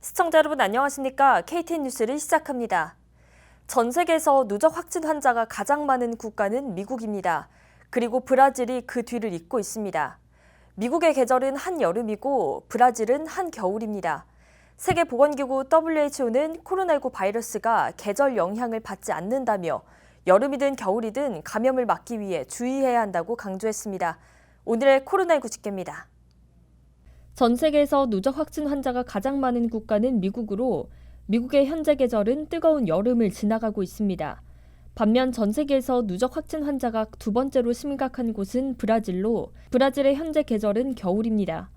시청자 여러분 안녕하십니까? KTN 뉴스를 시작합니다. 전 세계에서 누적 확진 환자가 가장 많은 국가는 미국입니다. 그리고 브라질이 그 뒤를 잇고 있습니다. 미국의 계절은 한여름이고 브라질은 한겨울입니다. 세계보건기구 WHO는 코로나19 바이러스가 계절 영향을 받지 않는다며 여름이든 겨울이든 감염을 막기 위해 주의해야 한다고 강조했습니다. 오늘의 코로나19 집계입니다. 전 세계에서 누적 확진 환자가 가장 많은 국가는 미국으로 미국의 현재 계절은 뜨거운 여름을 지나가고 있습니다. 반면 전 세계에서 누적 확진 환자가 두 번째로 심각한 곳은 브라질로 브라질의 현재 계절은 겨울입니다.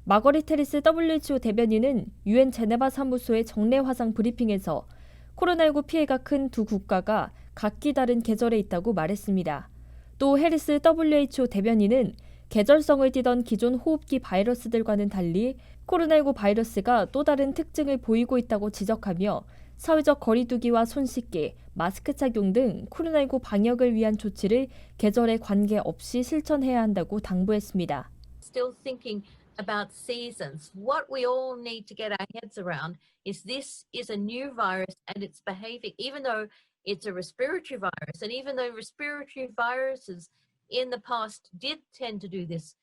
마거릿 해리스 WHO 대변인은 유엔 제네바 사무소의 정례 화상 브리핑에서 코로나19 피해가 큰 두 국가가 각기 다른 계절에 있다고 말했습니다. 또 해리스 WHO 대변인은 계절성을 띠던 기존 호흡기 바이러스들과는 달리 코로나19 바이러스가 또 다른 특징을 보이고 있다고 지적하며 사회적 거리 두기와 손 씻기, 마스크 착용 등 코로나19 방역을 위한 조치를 계절에 관계없이 실천해야 한다고 당부했습니다. Still thinking about seasons. What we all need to get our heads around is this is a new virus and it's behaving, even though it's a respiratory virus, and even though respiratory viruses in the past did tend to do this,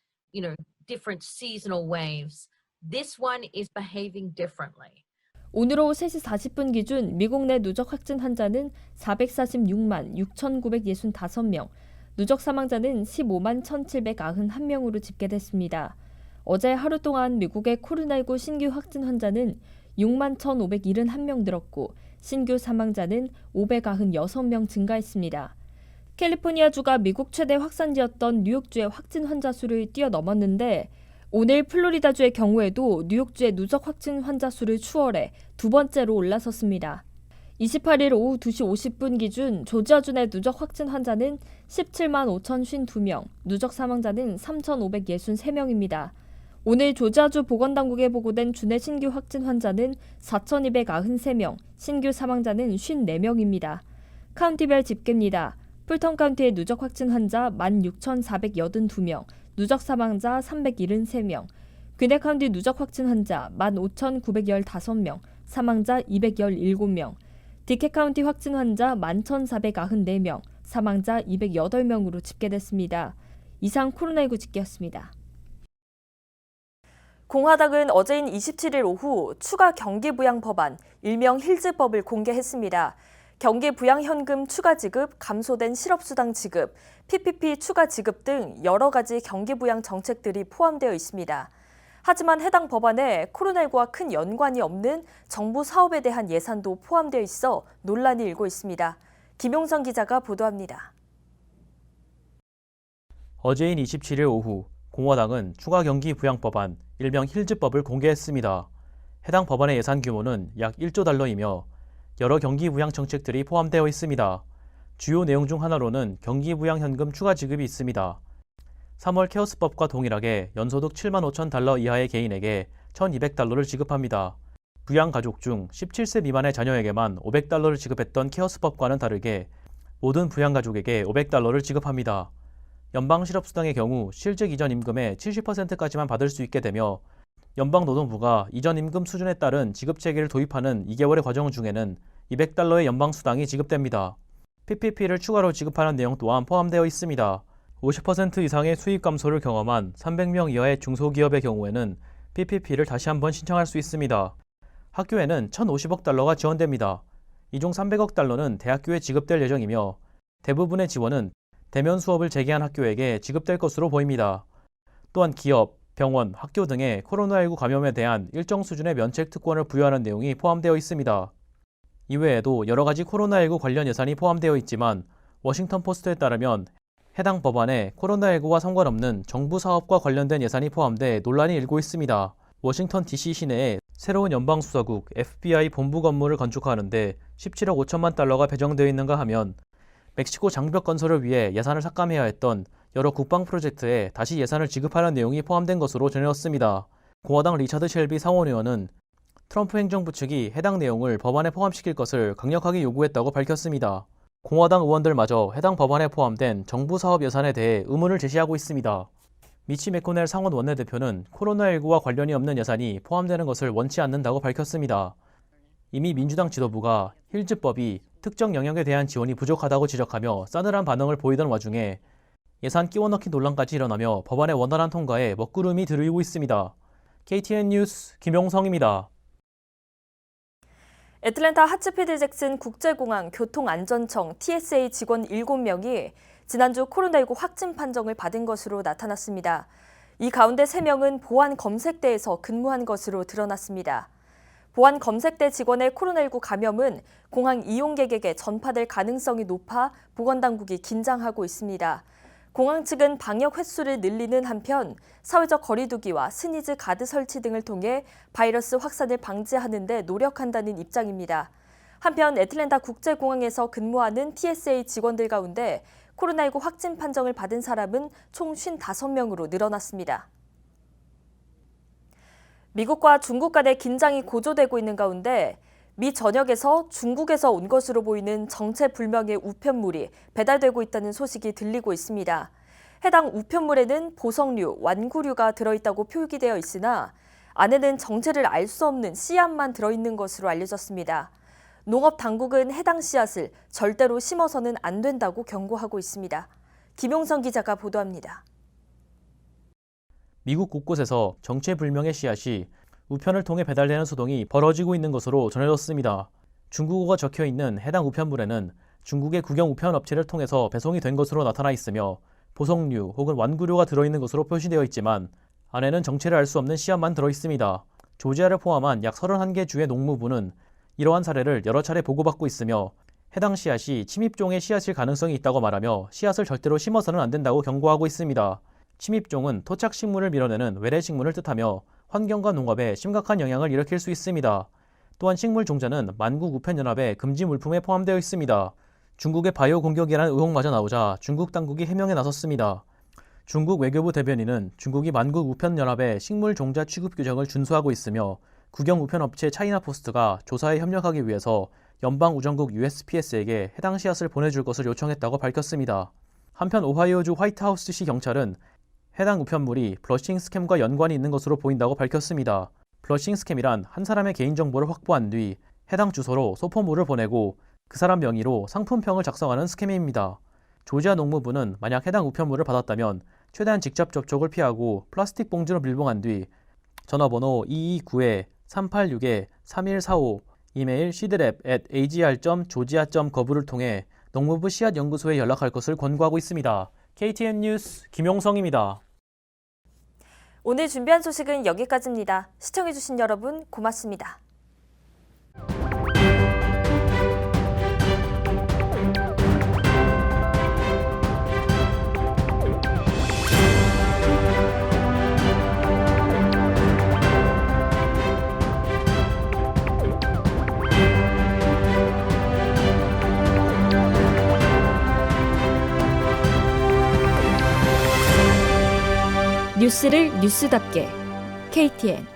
different seasonal waves. This one is behaving differently. 오늘 오후 3시 40분 기준 미국 내 누적 확진 환자는 446만 6,965명, 누적 사망자는 15만 1,791명으로 집계됐습니다. 어제 하루 동안 미국의 코로나19 신규 확진 환자는 6만 1,571명 늘었고 신규 사망자는 596명 증가했습니다. 캘리포니아주가 미국 최대 확산지였던 뉴욕주의 확진 환자 수를 뛰어넘었는데 오늘 플로리다주의 경우에도 뉴욕주의 누적 확진 환자 수를 추월해 두 번째로 올라섰습니다. 28일 오후 2시 50분 기준 조지아주 내 누적 확진 환자는 17만 5,052명, 누적 사망자는 3,563명입니다. 오늘 조지아주 보건당국에 보고된 주내 신규 확진 환자는 4,293명, 신규 사망자는 54명입니다. 카운티별 집계입니다. 풀턴 카운티의 누적 확진 환자 16,482명, 누적 사망자 373명, 귀네 카운티 누적 확진 환자 15,915명, 사망자 217명, 디케 카운티 확진 환자 11,494명, 사망자 208명으로 집계됐습니다. 이상 코로나19 집계였습니다. 공화당은 어제인 27일 오후 추가 경기부양 법안, 일명 힐즈법을 공개했습니다. 경기부양현금 추가 지급, 감소된 실업수당 지급, PPP 추가 지급 등 여러 가지 경기부양 정책들이 포함되어 있습니다. 하지만 해당 법안에 코로나19와 큰 연관이 없는 정부 사업에 대한 예산도 포함되어 있어 논란이 일고 있습니다. 김용선 기자가 보도합니다. 어제인 27일 오후 공화당은 추가 경기 부양 법안, 일명 힐즈법을 공개했습니다. 해당 법안의 예산 규모는 약 1조 달러이며 여러 경기 부양 정책들이 포함되어 있습니다. 주요 내용 중 하나로는 경기 부양 현금 추가 지급이 있습니다. 3월 케어스법과 동일하게 연소득 7만 5천 달러 이하의 개인에게 1,200달러를 지급합니다. 부양 가족 중 17세 미만의 자녀에게만 500달러를 지급했던 케어스법과는 다르게 모든 부양 가족에게 500달러를 지급합니다. 연방 실업수당의 경우 실직 이전 임금의 70%까지만 받을 수 있게 되며 연방노동부가 이전 임금 수준에 따른 지급 체계를 도입하는 2개월의 과정 중에는 200달러의 연방수당이 지급됩니다. PPP를 추가로 지급하는 내용 또한 포함되어 있습니다. 50% 이상의 수입 감소를 경험한 300명 이하의 중소기업의 경우에는 PPP를 다시 한번 신청할 수 있습니다. 학교에는 1,050억 달러가 지원됩니다. 이 중 300억 달러는 대학교에 지급될 예정이며 대부분의 지원은 대면 수업을 재개한 학교에게 지급될 것으로 보입니다. 또한 기업, 병원, 학교 등의 코로나19 감염에 대한 일정 수준의 면책 특권을 부여하는 내용이 포함되어 있습니다. 이외에도 여러 가지 코로나19 관련 예산이 포함되어 있지만 워싱턴 포스트에 따르면 해당 법안에 코로나19와 상관없는 정부 사업과 관련된 예산이 포함돼 논란이 일고 있습니다. 워싱턴 DC 시내에 새로운 연방수사국 FBI 본부 건물을 건축하는데 17억 5천만 달러가 배정되어 있는가 하면 멕시코 장벽 건설을 위해 예산을 삭감해야 했던 여러 국방 프로젝트에 다시 예산을 지급하는 내용이 포함된 것으로 전해졌습니다. 공화당 리차드 셸비 상원의원은 트럼프 행정부 측이 해당 내용을 법안에 포함시킬 것을 강력하게 요구했다고 밝혔습니다. 공화당 의원들마저 해당 법안에 포함된 정부 사업 예산에 대해 의문을 제시하고 있습니다. 미치 매코넬 상원 원내대표는 코로나19와 관련이 없는 예산이 포함되는 것을 원치 않는다고 밝혔습니다. 이미 민주당 지도부가 힐즈법이 특정 영역에 대한 지원이 부족하다고 지적하며 싸늘한 반응을 보이던 와중에 예산 끼워넣기 논란까지 일어나며 법안의 원활한 통과에 먹구름이 들이고 있습니다. KTN 뉴스 김용성입니다. 애틀랜타 하츠피드 잭슨 국제공항 교통안전청 TSA 직원 7명이 지난주 코로나19 확진 판정을 받은 것으로 나타났습니다. 이 가운데 3명은 보안 검색대에서 근무한 것으로 드러났습니다. 보안 검색대 직원의 코로나19 감염은 공항 이용객에게 전파될 가능성이 높아 보건당국이 긴장하고 있습니다. 공항 측은 방역 횟수를 늘리는 한편 사회적 거리두기와 스니즈 가드 설치 등을 통해 바이러스 확산을 방지하는 데 노력한다는 입장입니다. 한편 애틀랜타 국제공항에서 근무하는 TSA 직원들 가운데 코로나19 확진 판정을 받은 사람은 총 55명으로 늘어났습니다. 미국과 중국 간의 긴장이 고조되고 있는 가운데 미 전역에서 중국에서 온 것으로 보이는 정체불명의 우편물이 배달되고 있다는 소식이 들리고 있습니다. 해당 우편물에는 보석류, 완구류가 들어있다고 표기되어 있으나 안에는 정체를 알 수 없는 씨앗만 들어있는 것으로 알려졌습니다. 농업당국은 해당 씨앗을 절대로 심어서는 안 된다고 경고하고 있습니다. 김용성 기자가 보도합니다. 미국 곳곳에서 정체불명의 씨앗이 우편을 통해 배달되는 소동이 벌어지고 있는 것으로 전해졌습니다. 중국어가 적혀있는 해당 우편물에는 중국의 국영 우편 업체를 통해서 배송이 된 것으로 나타나 있으며 보석류 혹은 완구류가 들어있는 것으로 표시되어 있지만 안에는 정체를 알 수 없는 씨앗만 들어있습니다. 조지아를 포함한 약 31개 주의 농무부는 이러한 사례를 여러 차례 보고받고 있으며 해당 씨앗이 침입종의 씨앗일 가능성이 있다고 말하며 씨앗을 절대로 심어서는 안 된다고 경고하고 있습니다. 침입종은 토착식물을 밀어내는 외래식물을 뜻하며 환경과 농업에 심각한 영향을 일으킬 수 있습니다. 또한 식물 종자는 만국 우편연합의 금지 물품에 포함되어 있습니다. 중국의 바이오 공격이라는 의혹마저 나오자 중국 당국이 해명에 나섰습니다. 중국 외교부 대변인은 중국이 만국 우편연합의 식물 종자 취급 규정을 준수하고 있으며 국영 우편업체 차이나포스트가 조사에 협력하기 위해서 연방우정국 USPS에게 해당 씨앗을 보내줄 것을 요청했다고 밝혔습니다. 한편 오하이오주 화이트하우스시 경찰은 해당 우편물이 블러싱 스캠과 연관이 있는 것으로 보인다고 밝혔습니다. 블러싱 스캠이란 한 사람의 개인정보를 확보한 뒤 해당 주소로 소포물을 보내고 그 사람 명의로 상품평을 작성하는 스캠입니다. 조지아 농무부는 만약 해당 우편물을 받았다면 최대한 직접 접촉을 피하고 플라스틱 봉지로 밀봉한 뒤 전화번호 229-386-3145, 이메일 cdlab@agr.georgia.gov를 통해 농무부 씨앗연구소에 연락할 것을 권고하고 있습니다. KTN 뉴스 김용성입니다. 오늘 준비한 소식은 여기까지입니다. 시청해주신 여러분 고맙습니다. 뉴스를 뉴스답게 KTN